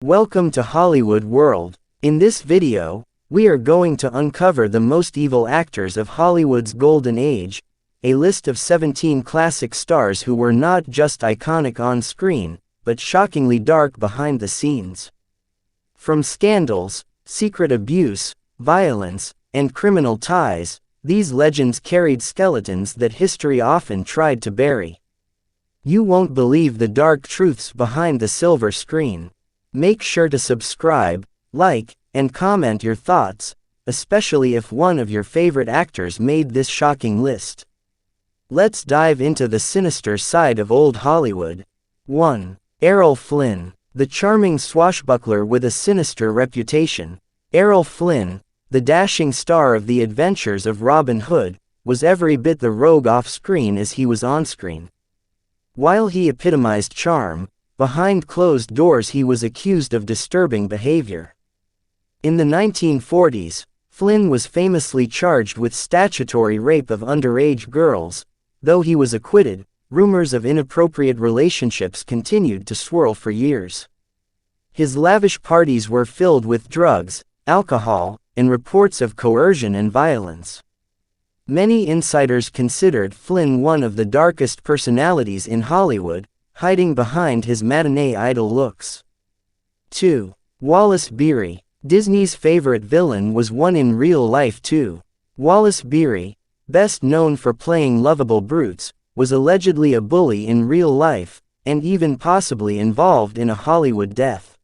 Welcome to Hollywood World. In this video, we are going to uncover the most evil actors of Hollywood's golden age, a list of 17 classic stars who were not just iconic on screen, but shockingly dark behind the scenes. From scandals, secret abuse, violence, and criminal ties, these legends carried skeletons that history often tried to bury. You won't believe the dark truths behind the silver screen. Make sure to subscribe, like, and comment your thoughts, especially if one of your favorite actors made this shocking list. Let's dive into the sinister side of old Hollywood. 1. Errol Flynn. The charming swashbuckler with a sinister reputation. Errol Flynn, the dashing star of The Adventures of Robin Hood, was every bit the rogue off-screen as he was on-screen. While he epitomized charm, behind closed doors he was accused of disturbing behavior. In the 1940s, Flynn was famously charged with statutory rape of underage girls. Though he was acquitted, rumors of inappropriate relationships continued to swirl for years. His lavish parties were filled with drugs, alcohol, and reports of coercion and violence. Many insiders considered Flynn one of the darkest personalities in Hollywood, hiding behind his matinee idol looks. 2. Wallace Beeri. Disney's favorite villain was one in real life too. Wallace Beeri, best known for playing lovable brutes, was allegedly a bully in real life, and even possibly involved in a Hollywood death.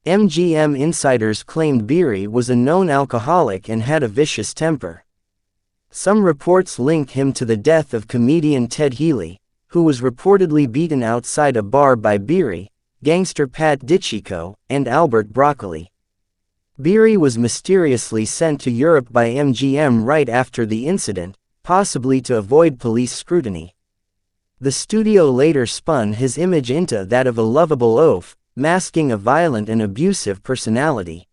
MGM insiders claimed Beeri was a known alcoholic and had a vicious temper. Some reports link him to the death of comedian Ted Healy, who was reportedly beaten outside a bar by Beeri, gangster Pat DiCicco, and Albert Broccoli. Beeri was mysteriously sent to Europe by MGM right after the incident, possibly to avoid police scrutiny. The studio later spun his image into that of a lovable oaf, masking a violent and abusive personality.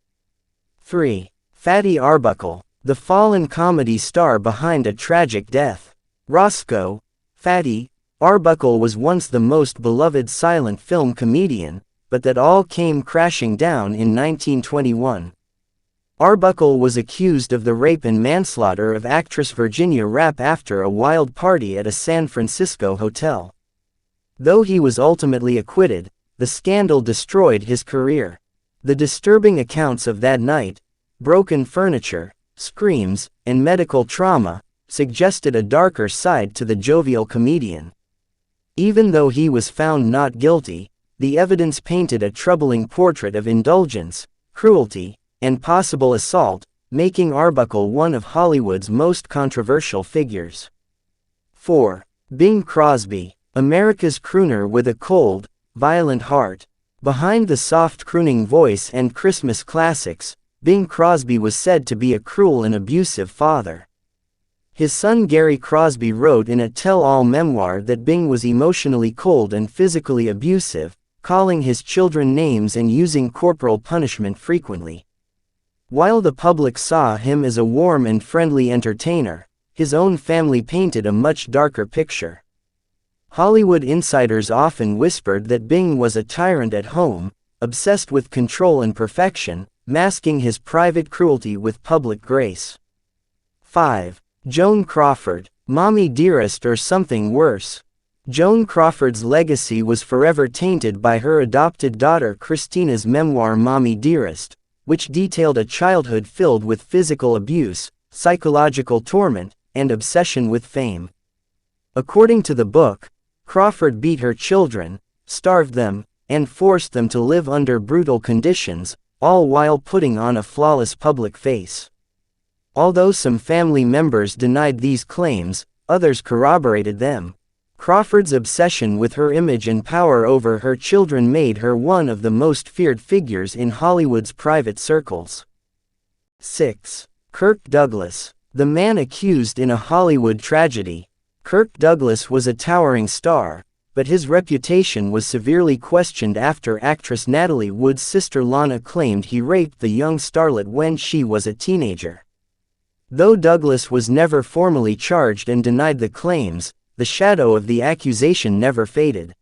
3. Fatty Arbuckle. The fallen comedy star behind a tragic death. Roscoe Fatty Arbuckle was once the most beloved silent film comedian, but that all came crashing down in 1921. Arbuckle was accused of the rape and manslaughter of actress Virginia Rappe after a wild party at a San Francisco hotel. Though he was ultimately acquitted, the scandal destroyed his career. The disturbing accounts of that night, broken furniture, screams, and medical trauma, suggested a darker side to the jovial comedian. Even though he was found not guilty, the evidence painted a troubling portrait of indulgence, cruelty, and possible assault, making Arbuckle one of Hollywood's most controversial figures. 4. Bing Crosby. America's crooner with a cold, violent heart. Behind the soft crooning voice and Christmas classics, Bing Crosby was said to be a cruel and abusive father. His son Gary Crosby wrote in a tell-all memoir that Bing was emotionally cold and physically abusive, calling his children names and using corporal punishment frequently. While the public saw him as a warm and friendly entertainer, his own family painted a much darker picture. Hollywood insiders often whispered that Bing was a tyrant at home, obsessed with control and perfection, masking his private cruelty with public grace. 5. Joan Crawford. Mommy Dearest or something worse. Joan Crawford's legacy was forever tainted by her adopted daughter Christina's memoir Mommy Dearest, which detailed a childhood filled with physical abuse, psychological torment, and obsession with fame. According to the book, Crawford beat her children, starved them, and forced them to live under brutal conditions, all while putting on a flawless public face. Although some family members denied these claims, others corroborated them. Crawford's obsession with her image and power over her children made her one of the most feared figures in Hollywood's private circles. 6. Kirk Douglas. The man accused in a Hollywood tragedy. Kirk Douglas was a towering star, but his reputation was severely questioned after actress Natalie Wood's sister Lana claimed he raped the young starlet when she was a teenager. Though Douglas was never formally charged and denied the claims, the shadow of the accusation never faded.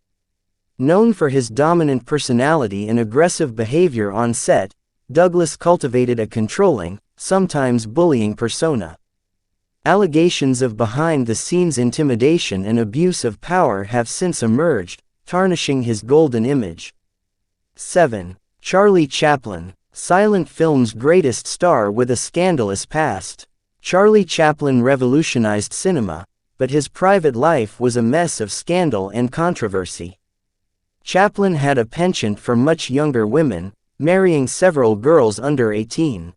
Known for his dominant personality and aggressive behavior on set, Douglas cultivated a controlling, sometimes bullying persona. Allegations of behind-the-scenes intimidation and abuse of power have since emerged, tarnishing his golden image. 7. Charlie Chaplin, silent film's greatest star with a scandalous past. Charlie Chaplin revolutionized cinema, but his private life was a mess of scandal and controversy. Chaplin had a penchant for much younger women, marrying several girls under 18.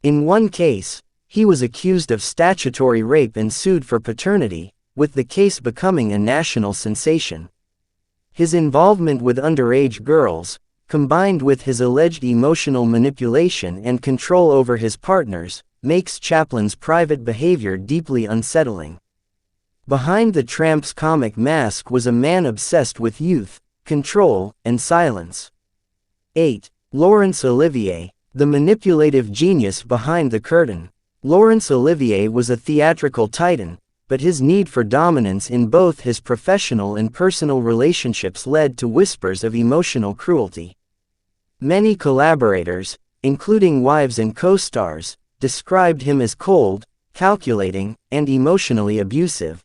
In one case, he was accused of statutory rape and sued for paternity, with the case becoming a national sensation. His involvement with underage girls, combined with his alleged emotional manipulation and control over his partners, makes Chaplin's private behavior deeply unsettling. Behind the tramp's comic mask was a man obsessed with youth, control, and silence. 8. Laurence Olivier, the manipulative genius behind the curtain. Laurence Olivier was a theatrical titan, but his need for dominance in both his professional and personal relationships led to whispers of emotional cruelty. Many collaborators, including wives and co-stars, described him as cold, calculating, and emotionally abusive.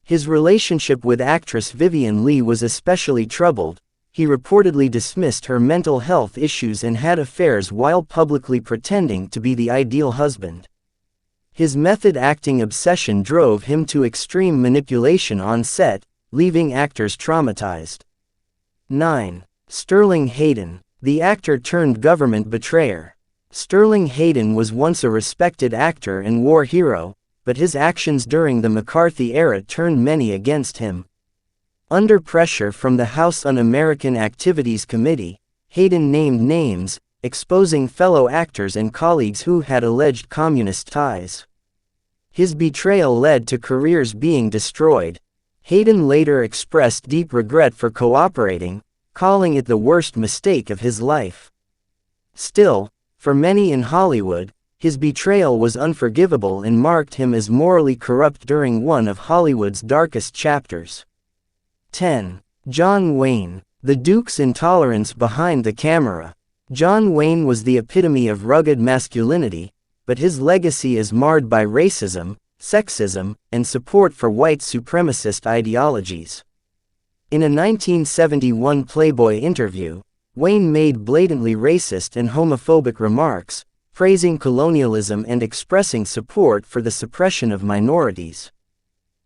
His relationship with actress Vivien Leigh was especially troubled. He reportedly dismissed her mental health issues and had affairs while publicly pretending to be the ideal husband. His method-acting obsession drove him to extreme manipulation on set, leaving actors traumatized. 9. Sterling Hayden, the actor-turned-government betrayer. Sterling Hayden was once a respected actor and war hero, but his actions during the McCarthy era turned many against him. Under pressure from the House Un-American Activities Committee, Hayden named names, exposing fellow actors and colleagues who had alleged communist ties. His betrayal led to careers being destroyed. Hayden later expressed deep regret for cooperating, calling it the worst mistake of his life. Still, for many in Hollywood, his betrayal was unforgivable and marked him as morally corrupt during one of Hollywood's darkest chapters. 10. John Wayne, the Duke's intolerance behind the camera. John Wayne was the epitome of rugged masculinity, but his legacy is marred by racism, sexism, and support for white supremacist ideologies. In a 1971 Playboy interview, Wayne made blatantly racist and homophobic remarks, praising colonialism and expressing support for the suppression of minorities.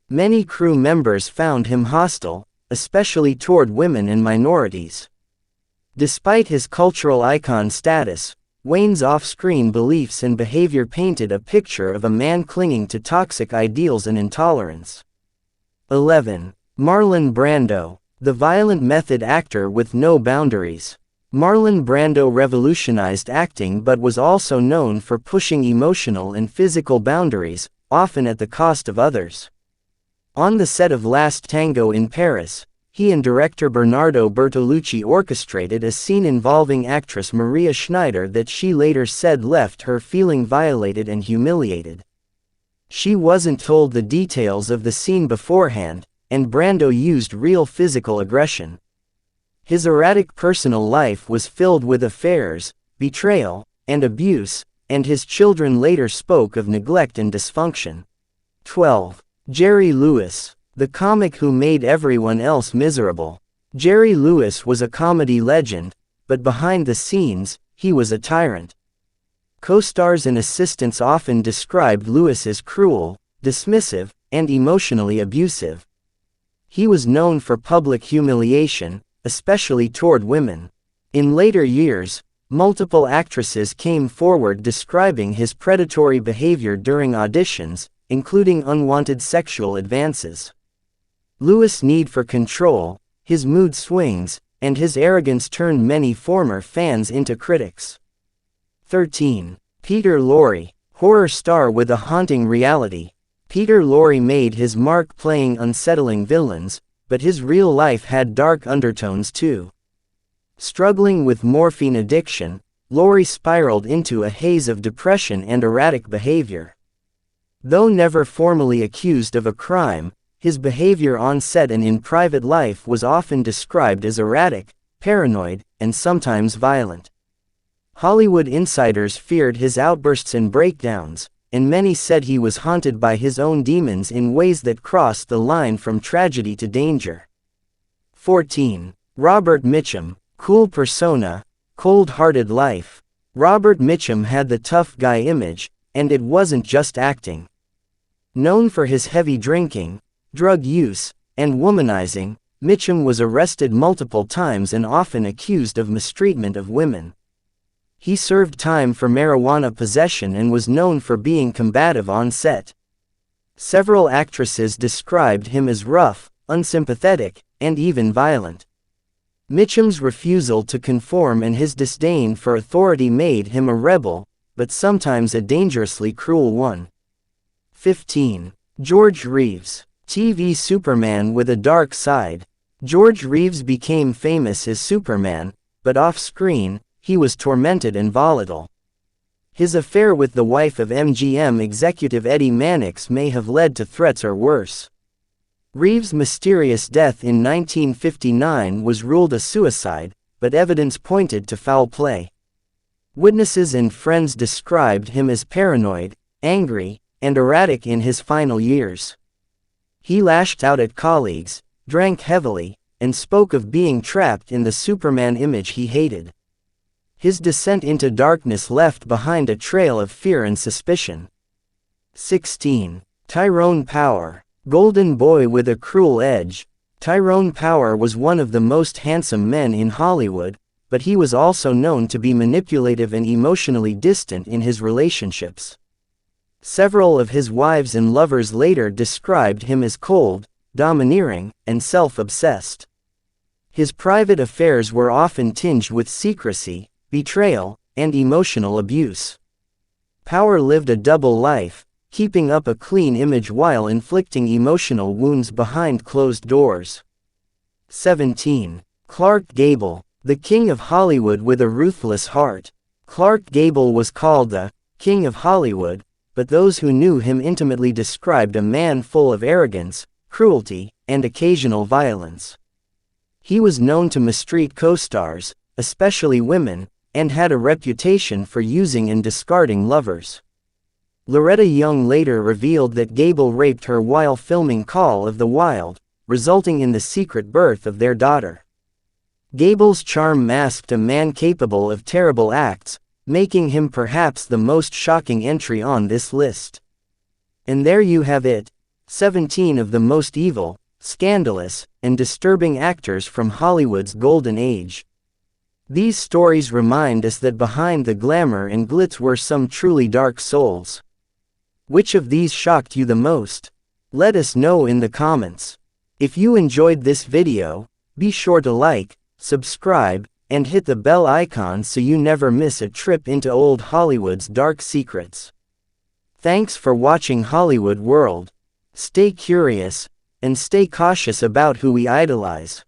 Many crew members found him hostile, especially toward women and minorities. Despite his cultural icon status, Wayne's off-screen beliefs and behavior painted a picture of a man clinging to toxic ideals and intolerance. 11. Marlon Brando, the violent method actor with no boundaries. Marlon Brando revolutionized acting but was also known for pushing emotional and physical boundaries, often at the cost of others. On the set of Last Tango in Paris, he and director Bernardo Bertolucci orchestrated a scene involving actress Maria Schneider that she later said left her feeling violated and humiliated. She wasn't told the details of the scene beforehand, and Brando used real physical aggression. His erratic personal life was filled with affairs, betrayal, and abuse, and his children later spoke of neglect and dysfunction. 12. Jerry Lewis, the comic who made everyone else miserable. Jerry Lewis was a comedy legend, but behind the scenes, he was a tyrant. Co-stars and assistants often described Lewis as cruel, dismissive, and emotionally abusive. He was known for public humiliation, especially toward women. In later years, multiple actresses came forward describing his predatory behavior during auditions, including unwanted sexual advances. Lewis' need for control, his mood swings, and his arrogance turned many former fans into critics. 13. Peter Lorre, horror star with a haunting reality. Peter Lorre made his mark playing unsettling villains, but his real life had dark undertones too. Struggling with morphine addiction, Lorre spiraled into a haze of depression and erratic behavior. Though never formally accused of a crime, His behavior on set and in private life was often described as erratic, paranoid, and sometimes violent. Hollywood insiders feared his outbursts and breakdowns, and many said he was haunted by his own demons in ways that crossed the line from tragedy to danger. 14. Robert Mitchum, cool persona, cold-hearted life. Robert Mitchum had the tough guy image, and it wasn't just acting. Known for his heavy drinking, drug use, and womanizing, Mitchum was arrested multiple times and often accused of mistreatment of women. He served time for marijuana possession and was known for being combative on set. Several actresses described him as rough, unsympathetic, and even violent. Mitchum's refusal to conform and his disdain for authority made him a rebel, but sometimes a dangerously cruel one. 15. George Reeves, TV Superman with a dark side. George Reeves became famous as Superman, but off-screen, he was tormented and volatile. His affair with the wife of MGM executive Eddie Mannix may have led to threats or worse. Reeves' mysterious death in 1959 was ruled a suicide, but evidence pointed to foul play. Witnesses and friends described him as paranoid, angry, and erratic in his final years. He lashed out at colleagues, drank heavily, and spoke of being trapped in the Superman image he hated. His descent into darkness left behind a trail of fear and suspicion. 16. Tyrone Power, golden boy with a cruel edge. Tyrone Power was one of the most handsome men in Hollywood, but he was also known to be manipulative and emotionally distant in his relationships. Several of his wives and lovers later described him as cold, domineering, and self-obsessed. His private affairs were often tinged with secrecy, betrayal, and emotional abuse. Power lived a double life, keeping up a clean image while inflicting emotional wounds behind closed doors. 17. Clark Gable, the King of Hollywood with a ruthless heart. Clark Gable was called the King of Hollywood, but those who knew him intimately described a man full of arrogance, cruelty, and occasional violence. He was known to mistreat co-stars, especially women, and had a reputation for using and discarding lovers. Loretta Young later revealed that Gable raped her while filming Call of the Wild, resulting in the secret birth of their daughter. Gable's charm masked a man capable of terrible acts, making him perhaps the most shocking entry on this list. And there you have it, 17 of the most evil, scandalous, and disturbing actors from Hollywood's golden age. These stories remind us that behind the glamour and glitz were some truly dark souls. Which of these shocked you the most? Let us know in the comments. If you enjoyed this video, be sure to like, subscribe, and hit the bell icon so you never miss a trip into old Hollywood's dark secrets. Thanks for watching Hollywood World. Stay curious, and stay cautious about who we idolize.